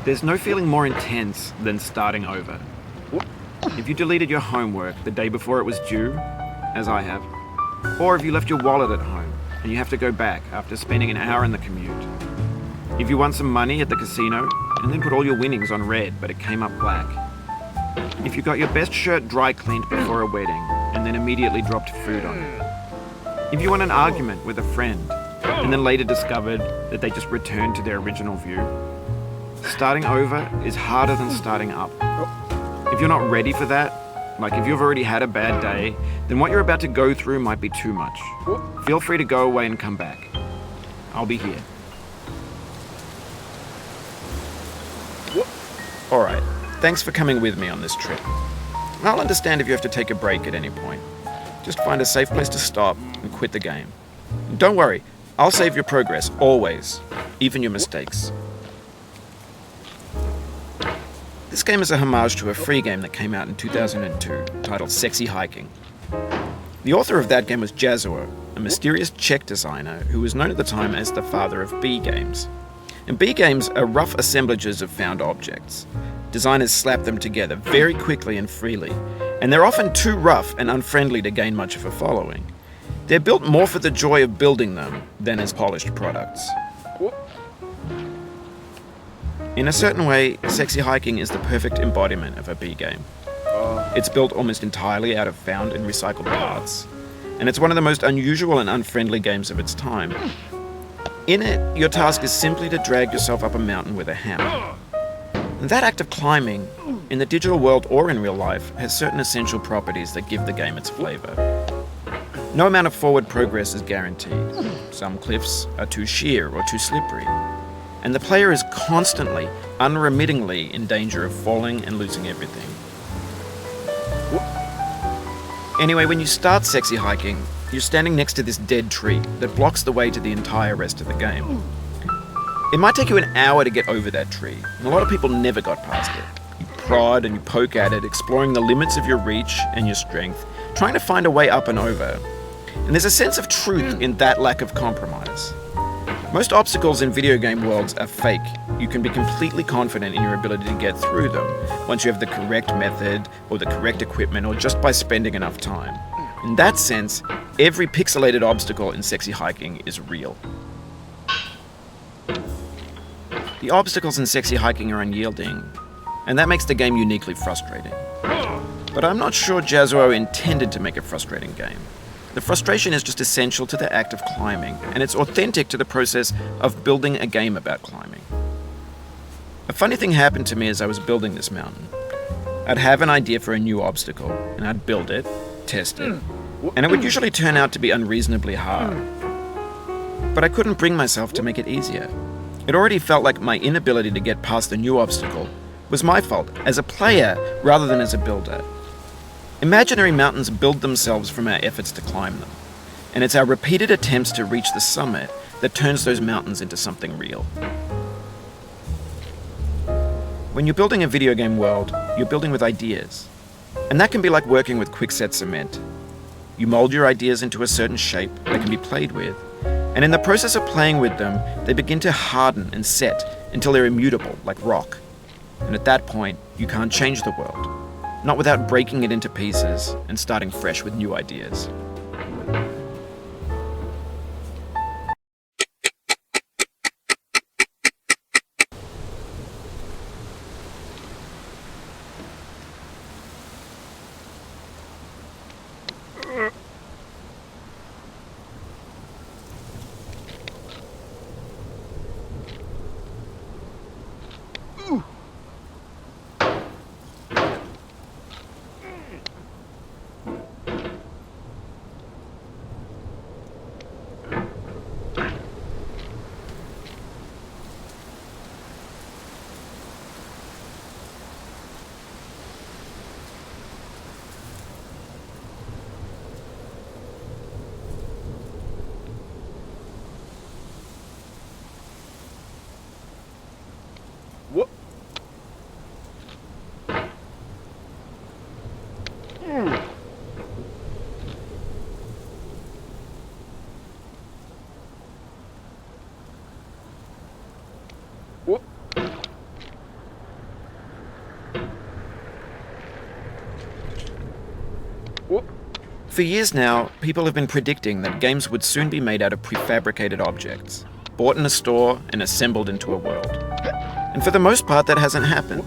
There's no feeling more intense than starting over. If you deleted your homework the day before it was due, as I have, or if you left your wallet at home and you have to go back after spending an hour in the commute. If you won some money at the casino and then put all your winnings on red but it came up black. If you got your best shirt dry cleaned before a wedding and then immediately dropped food on it. If you won an argument with a friend and then later discovered that they just returned to their original view. Starting over is harder than starting up. If you're not ready for that, like if you've already had a bad day, then what you're about to go through might be too much. Feel free to go away and come back. I'll be here. Alright, thanks for coming with me on this trip. I'll understand if you have to take a break at any point. Just find a safe place to stop and quit the game. And don't worry, I'll save your progress, always, even your mistakes. This game is a homage to a free game that came out in 2002, titled Sexy Hiking. The author of that game was Jazuo, a mysterious Czech designer who was known at the time as the father of B games. And B games are rough assemblages of found objects. Designers slap them together very quickly and freely, and they're often too rough and unfriendly to gain much of a following. They're built more for the joy of building them than as polished products. In a certain way, Sexy Hiking is the perfect embodiment of a B game. It's built almost entirely out of found and recycled parts, and it's one of the most unusual and unfriendly games of its time. In it, your task is simply to drag yourself up a mountain with a hammer. And that act of climbing, in the digital world or in real life, has certain essential properties that give the game its flavour. No amount of forward progress is guaranteed. Some cliffs are too sheer or too slippery. And the player is constantly, unremittingly in danger of falling and losing everything. Anyway, when you start Sexy Hiking, you're standing next to this dead tree that blocks the way to the entire rest of the game. It might take you an hour to get over that tree, and a lot of people never got past it. You prod and you poke at it, exploring the limits of your reach and your strength, trying to find a way up and over. And there's a sense of truth in that lack of compromise. Most obstacles in video game worlds are fake. You can be completely confident in your ability to get through them once you have the correct method or the correct equipment or just by spending enough time. In that sense, every pixelated obstacle in Sexy Hiking is real. The obstacles in Sexy Hiking are unyielding, and that makes the game uniquely frustrating. But I'm not sure Jazuo intended to make a frustrating game. The frustration is just essential to the act of climbing, and it's authentic to the process of building a game about climbing. A funny thing happened to me as I was building this mountain. I'd have an idea for a new obstacle, and I'd build it, test it, and it would usually turn out to be unreasonably hard. But I couldn't bring myself to make it easier. It already felt like my inability to get past the new obstacle was my fault as a player rather than as a builder. Imaginary mountains build themselves from our efforts to climb them, and it's our repeated attempts to reach the summit that turns those mountains into something real. When you're building a video game world, you're building with ideas, and that can be like working with quickset cement. You mold your ideas into a certain shape that can be played with, and in the process of playing with them, they begin to harden and set until they're immutable, like rock. And at that point, you can't change the world. Not without breaking it into pieces and starting fresh with new ideas. For years now, people have been predicting that games would soon be made out of prefabricated objects, bought in a store and assembled into a world. And for the most part, that hasn't happened,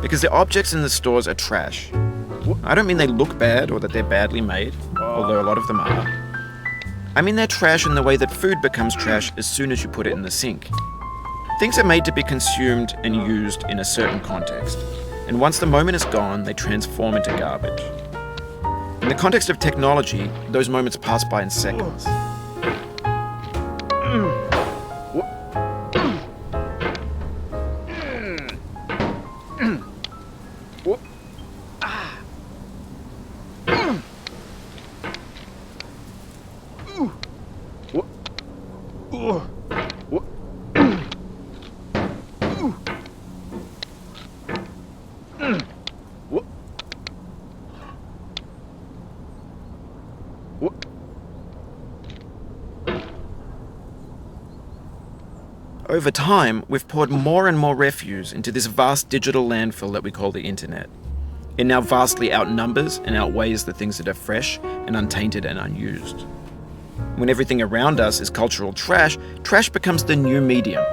because the objects in the stores are trash. I don't mean they look bad or that they're badly made, although a lot of them are. I mean they're trash in the way that food becomes trash as soon as you put it in the sink. Things are made to be consumed and used in a certain context, and once the moment is gone, they transform into garbage. In the context of technology, those moments pass by in seconds. Over time, we've poured more and more refuse into this vast digital landfill that we call the internet. It now vastly outnumbers and outweighs the things that are fresh and untainted and unused. When everything around us is cultural trash, trash becomes the new medium,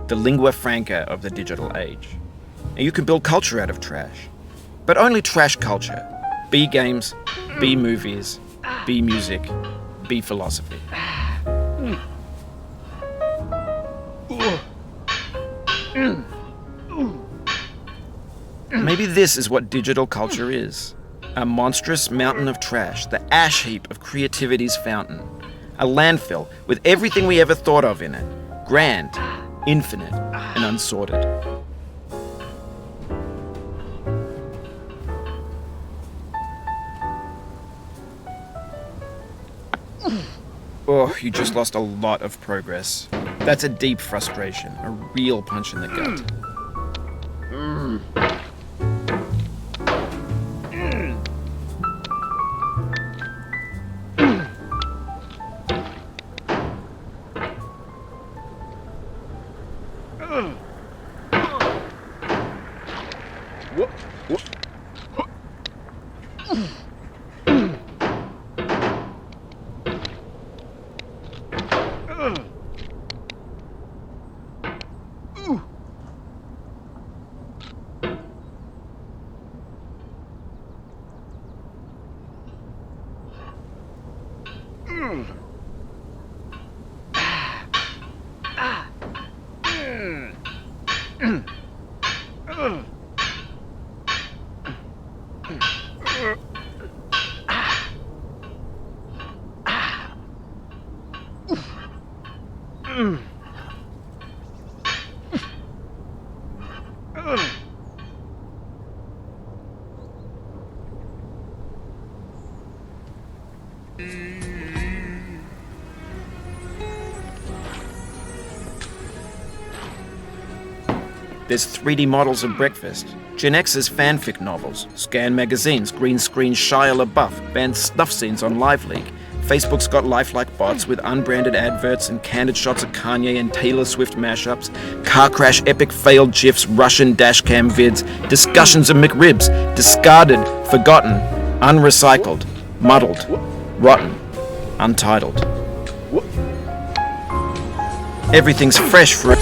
the lingua franca of the digital age. And you can build culture out of trash. But only trash culture. Be games, be movies, be music, be philosophy. Maybe this is what digital culture is. A monstrous mountain of trash, the ash heap of creativity's fountain. A landfill with everything we ever thought of in it. Grand, infinite, and unsorted. Oh, you just lost a lot of progress. That's a deep frustration, a real punch in the gut. There's 3D models of breakfast, Gen X's fanfic novels, scan magazines, green screen Shia LaBeouf, banned snuff scenes on LiveLeak. Facebook's got lifelike bots with unbranded adverts and candid shots of Kanye and Taylor Swift mashups, car crash epic failed GIFs, Russian dashcam vids, discussions of McRibs, discarded, forgotten, unrecycled, muddled, rotten, untitled. Everything's fresh for